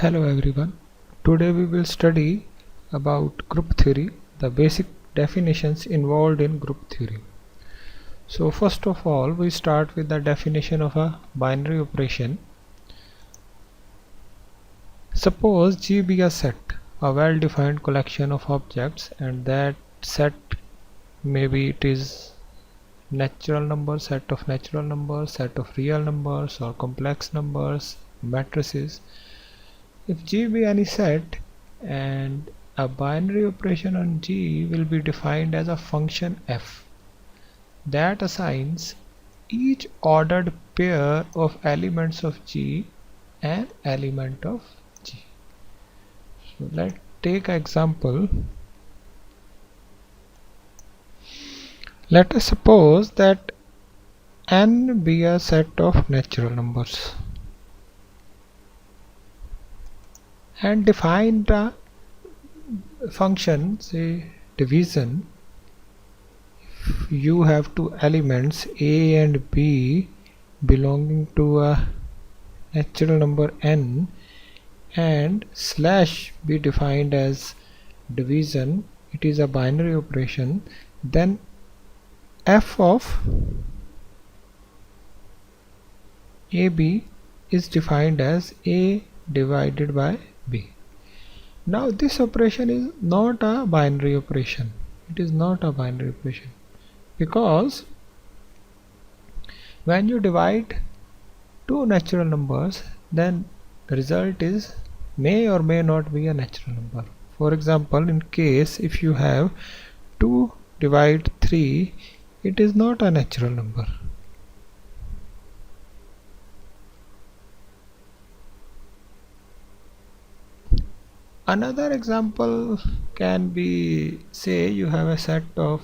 Hello everyone. Today we will study about group theory, the basic definitions involved in group theory. So first of all, we start with the definition of a binary operation. Suppose G be a set, a well-defined collection of objects, and that set, maybe it is natural numbers, set of natural numbers, set of real numbers, or complex numbers, matrices. If G be any set, and a binary operation on G will be defined as a function f that assigns each ordered pair of elements of G an element of G. So let's take an example. Let us suppose that n be a set of natural numbers and define the function, say division. You have two elements a and b belonging to a natural number n, and slash be defined as division. It is a binary operation. Then f of ab is defined as a divided by b. Now this operation is not a binary operation. It is not a binary operation because when you divide two natural numbers, then the result is may or may not be a natural number. For example, in case if you have 2 divide 3, it is not a natural number. Another example can be, say you have a set of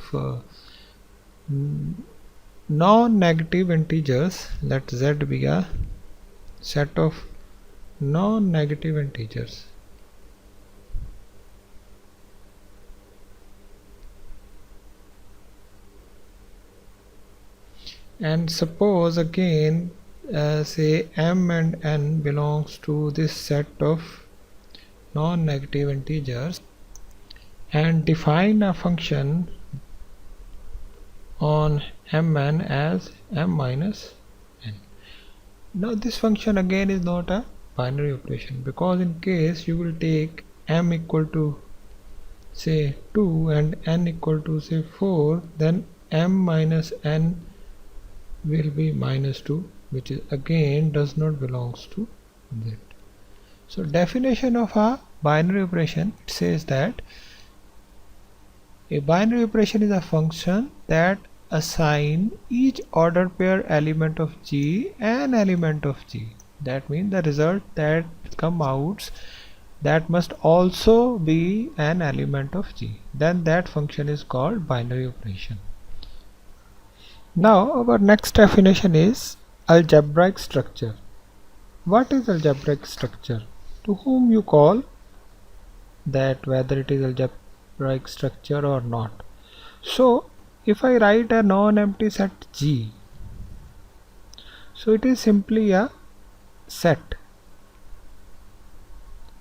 non-negative integers. Let z be a set of non-negative integers. And suppose again say m and n belongs to this set of non-negative integers, and define a function on mn as m minus n. Now this function again is not a binary operation, because in case you will take m equal to say 2 and n equal to say 4, then m minus n will be minus 2, which is again does not belongs to z. So definition of a binary operation, it says that a binary operation is a function that assign each ordered pair element of G an element of G. That means the result that come out, that must also be an element of G. Then that function is called binary operation. Now our next definition is algebraic structure. What is algebraic structure? To whom you call that, whether it is algebraic structure or not. So if I write a non-empty set G, so it is simply a set.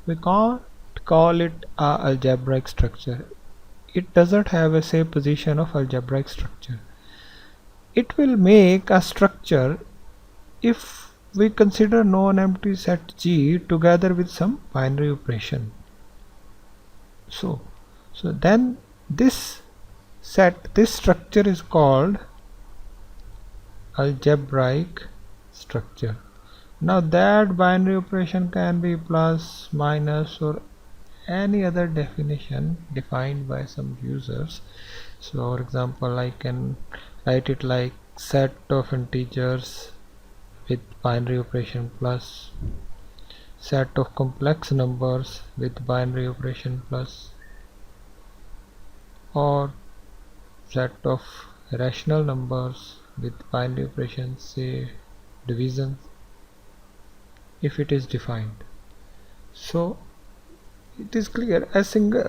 We can't call it a algebraic structure. It doesn't have a say position of algebraic structure. It will make a structure if we consider non-empty set G together with some binary operation. So then this structure is called algebraic structure. Now that binary operation can be plus, minus, or any other definition defined by some users. So for example, I can write it like set of integers with binary operation plus, set of complex numbers with binary operation plus, or set of rational numbers with binary operation, say division, if it is defined. So it is clear,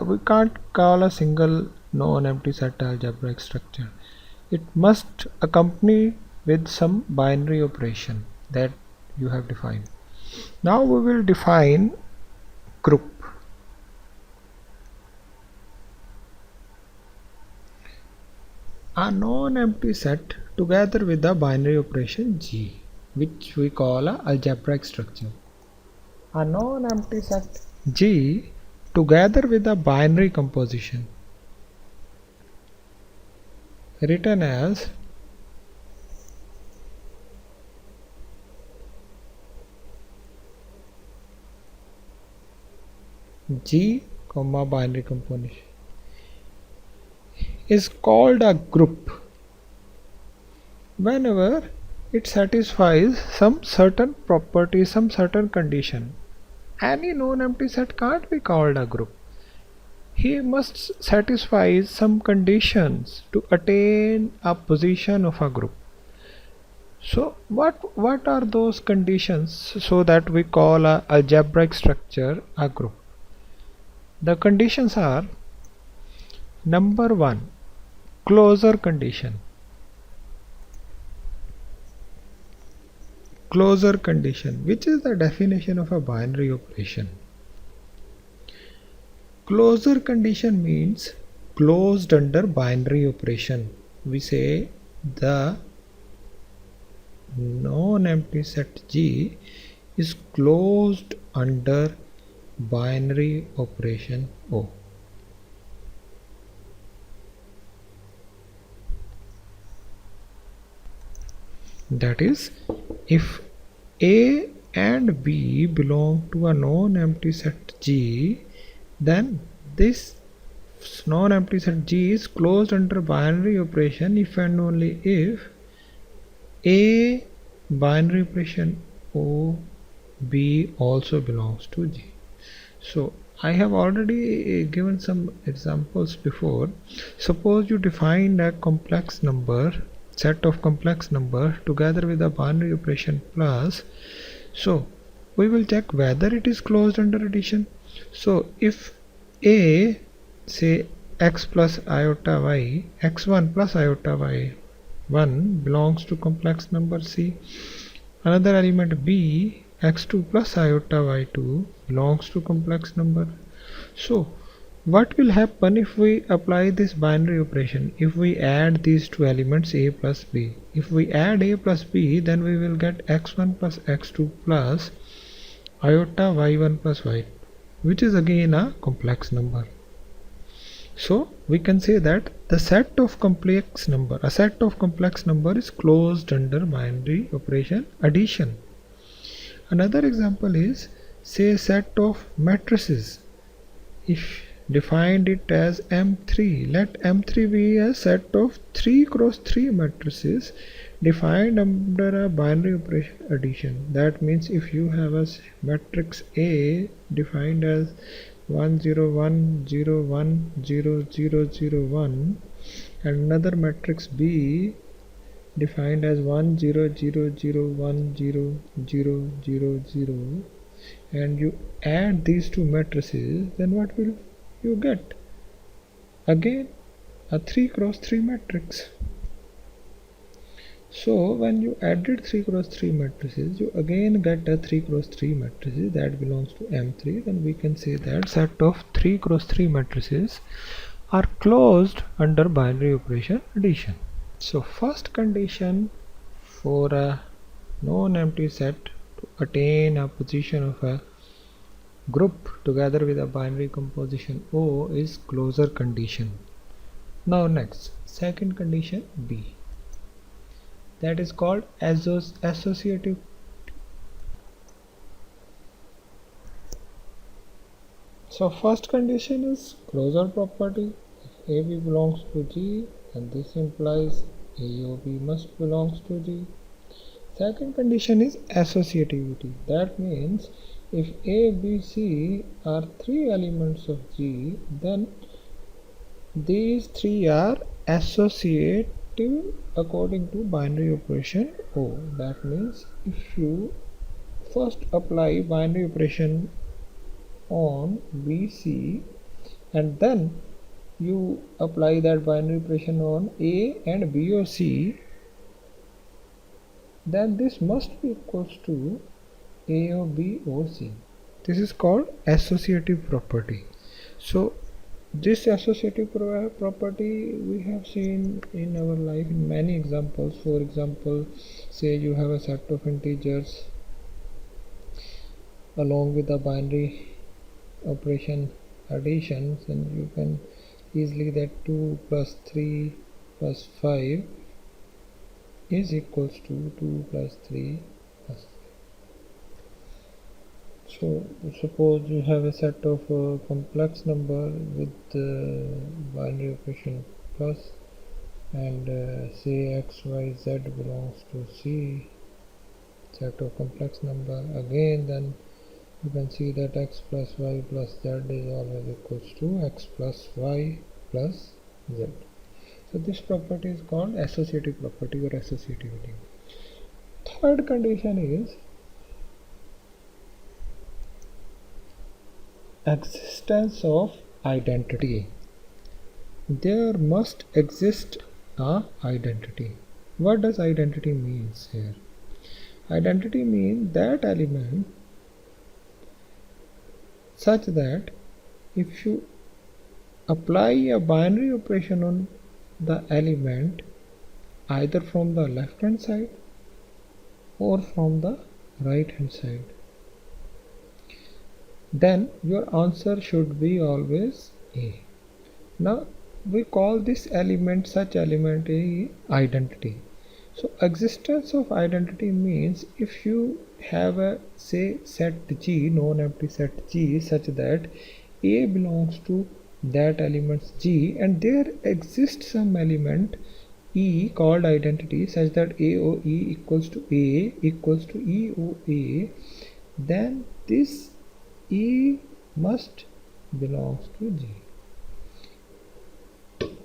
we can't call a single non-empty set algebraic structure. It must accompany with some binary operation that you have defined. Now we will define group. A non-empty set together with the binary operation G, which we call a algebraic structure. A non-empty set G together with a binary composition written as G, binary composition is called a group whenever it satisfies some certain property, some certain condition. Any non-empty set can't be called a group. He must satisfy some conditions to attain a position of a group. So what are those conditions so that we call a algebraic structure a group? The conditions are: number 1, closure condition. Closure condition, which is the definition of a binary operation. Closure condition means closed under binary operation. We say the non-empty set G is closed under binary operation O. That is, if A and B belong to a non-empty set G, then this non-empty set G is closed under binary operation if and only if A binary operation O B also belongs to G. So I have already given some examples before. Suppose you define a complex number, set of complex number together with a binary operation plus. So we will check whether it is closed under addition. So if A, say x plus iota y, x1 plus iota y1 belongs to complex number C, another element B, x2 plus iota y2 belongs to complex number. So what will happen if we apply this binary operation? If we add these two elements A plus B, if we add A plus B, then we will get x1 plus x2 plus iota y1 plus y, which is again a complex number. So we can say that the set of complex number, a set of complex number is closed under binary operation addition. Another example is, say, a set of matrices. If defined it as M3, let M3 be a set of 3 cross 3 matrices defined under a binary operation addition. That means if you have a matrix A defined as 1 0 1 0 1 0 0 0 1 and another matrix B defined as 1 0 0 0 1 0 0 0 0, and you add these two matrices, then what will you get? Again a 3 cross 3 matrix. So when you added 3 cross 3 matrices, you again get a 3 cross 3 matrices that belongs to M3. Then we can say that set of 3 cross 3 matrices are closed under binary operation addition. So first condition for a non-empty set to attain a position of a group together with a binary composition O is closure condition. Now next, second condition B, that is called associative. So first condition is closure property. If AB belongs to G, and this implies AOB must belongs to G. Second condition is associativity. That means if A, B, C are 3 elements of G, then these 3 are associative according to binary operation O. That means if you first apply binary operation on BC and then you apply that binary operation on A and B or C, then this must be equals to A or B or C. This is called associative property. So this associative property we have seen in our life in many examples. For example, say you have a set of integers along with the binary operation additions, and you can easily that 2 plus 3 plus 5 is equals to 2 plus 3 plus 5. So suppose you have a set of complex number with binary operation plus, and say x, y, z belongs to C, set of complex number again, then you can see that x plus y plus z is always equals to x plus y plus z. So this property is called associative property or associativity. Third condition is existence of identity. There must exist a identity. What does identity means here? Identity means that element such that if you apply a binary operation on the element either from the left hand side or from the right hand side, then your answer should be always A. Now we call this element, such element, a identity. So existence of identity means if you have a say set G, non-empty set G, such that A belongs to that element's G, and there exists some element E called identity such that A O E equals to A equals to E O A, then this E must belongs to G.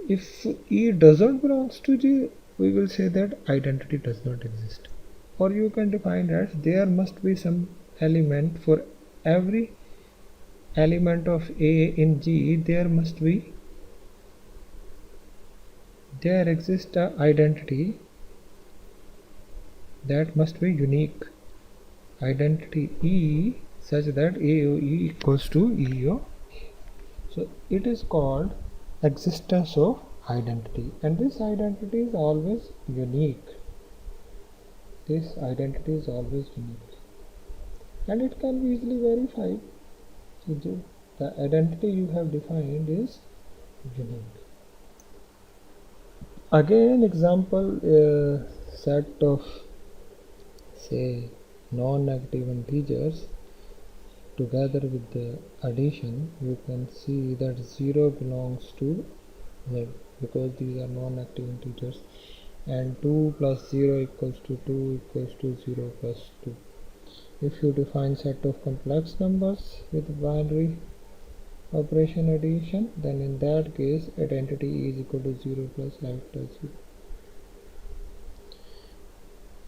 If E doesn't belongs to G, we will say that identity does not exist. Or you can define that there must be some element for every element of A in G, there exists a identity that must be unique. Identity E such that AOE equals to EO. So it is called existence of identity, and this identity is always unique. This identity is always unique, and it can be easily verified. So the identity you have defined is unique. Again, example, set of say non-negative integers together with the addition, you can see that 0 belongs to Z because these are non-negative integers, and 2 plus 0 equals to 2 equals to 0 plus 2. If you define set of complex numbers with binary operation addition, then in that case identity is equal to 0 plus m plus 0.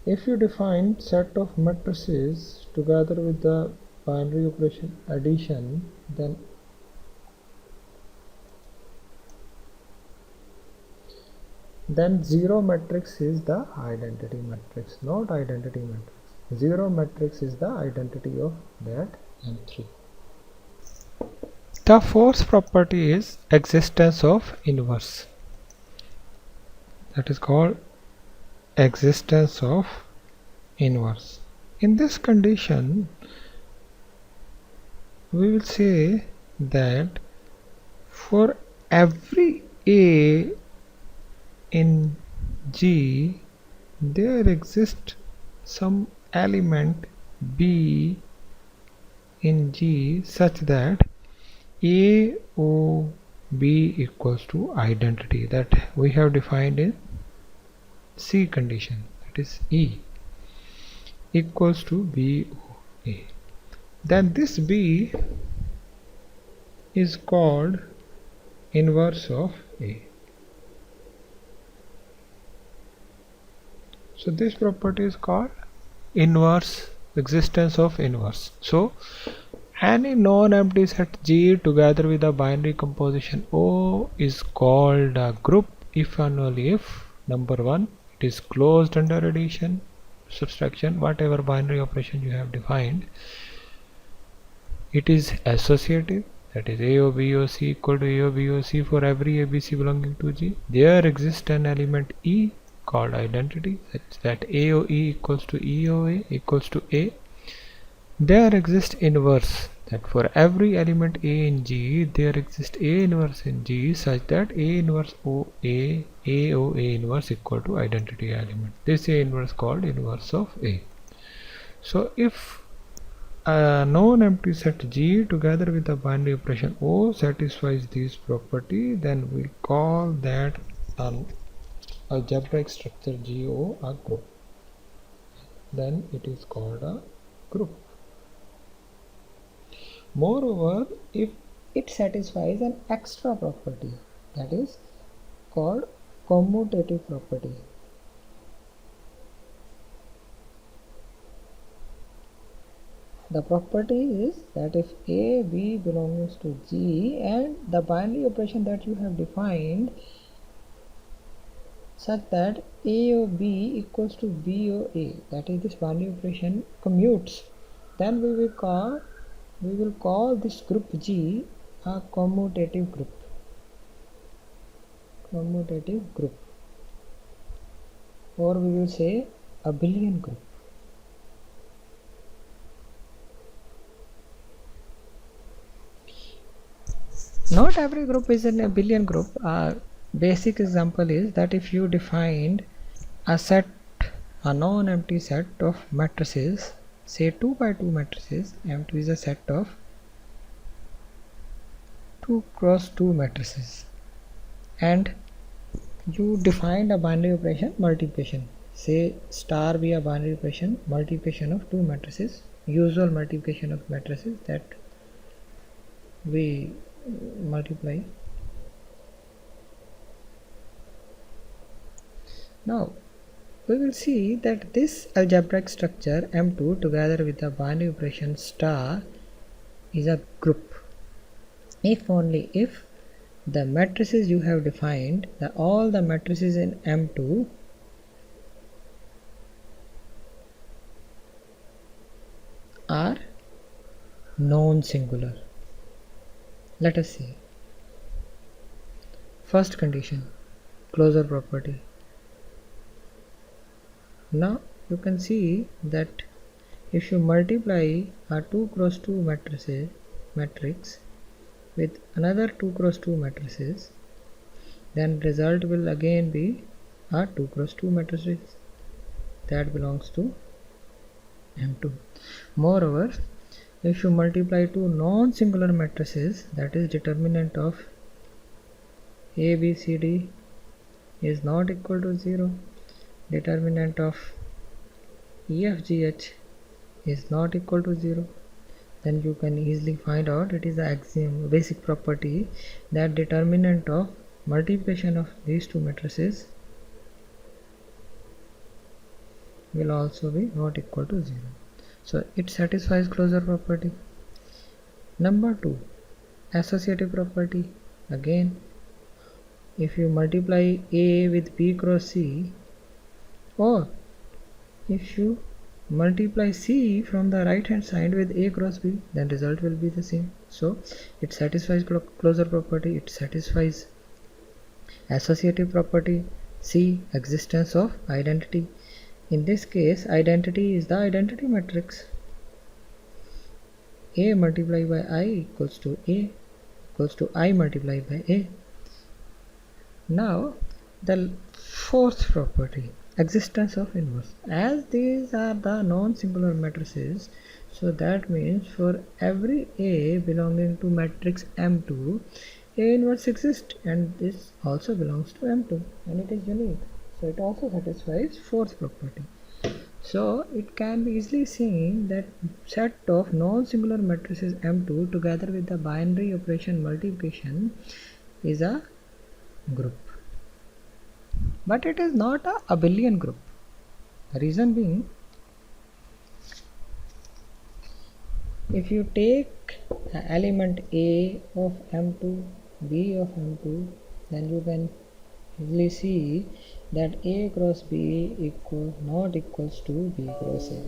If you define set of matrices together with the binary operation addition, then 0 matrix is the identity matrix, not identity matrix. 0 matrix is the identity of that M3. The fourth property is existence of inverse. That is called existence of inverse. In this condition, we will say that for every A in G, there exists some element B in G such that A O B equals to identity that we have defined in C condition, that is E equals to B O A. Then this B is called inverse of A. So this property is called inverse, existence of inverse. So any non-empty set G together with a binary composition O is called a group if and only if number 1, it is closed under addition, subtraction, whatever binary operation you have defined. it is associative, that is A of B of C equal to A of B of C for every ABC belonging to G. There exists an element E called identity, such that A of E equals to E of A equals to A. There exists inverse, that for every element A in G, there exists A inverse in G such that A inverse O A O A inverse equal to identity element. This A inverse called inverse of A. So if a non-empty set G together with the binary operation O satisfies this property, then we call that an algebraic structure GO a group. Then it is called a group. Moreover, if it satisfies an extra property, that is called commutative property. The property is that if A, B belongs to G and the binary operation that you have defined such that A of B equals to B of A, that is this binary operation commutes, then we will call this group G a commutative group. Or we will say abelian group. Not every group is an abelian group. A basic example is that if you defined a non-empty set of matrices, say 2 by 2 matrices, M2 is a set of 2 cross 2 matrices, and you defined a binary operation multiplication, say star be a binary operation multiplication of 2 matrices, usual multiplication of matrices that we multiply. Now we will see that this algebraic structure M2 together with the binary operation star is a group if only if the matrices you have defined, all the matrices in M2 are non-singular. Let us see. First condition, closure property. Now you can see that if you multiply a 2 cross 2 matrix with another 2 cross 2 matrices, then result will again be a 2 cross 2 matrices that belongs to M2. Moreover, if you multiply two non-singular matrices, that is determinant of A, B, C, D is not equal to 0, determinant of E, F, G, H is not equal to 0, then you can easily find out it is the axiom, basic property, that determinant of multiplication of these two matrices will also be not equal to 0. So it satisfies closure property. Number 2, associative property. Again, if you multiply A with B cross C, or if you multiply C from the right hand side with A cross B, then result will be the same. So it satisfies closure property, it satisfies associative property. C, existence of identity. In this case, identity is the identity matrix. A multiplied by I equals to A equals to I multiplied by A. Now the fourth property, existence of inverse. As these are the non-singular matrices, so that means for every A belonging to matrix M2, A inverse exists, and this also belongs to M2 and it is unique. So it also satisfies fourth property. So it can be easily seen that set of non-singular matrices M2 together with the binary operation multiplication is a group. But it is not a abelian group. The reason being, if you take element A of M2, B of M2, then you can easily see that A cross B not equals to B cross A.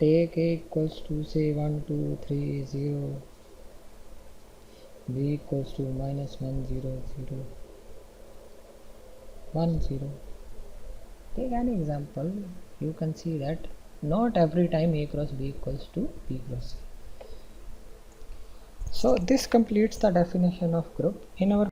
take A equals to say 1 2 3 0, B equals to minus 1 0 0 1 0. Take an example, you can see that not every time A cross B equals to B cross C. So this completes the definition of group. In our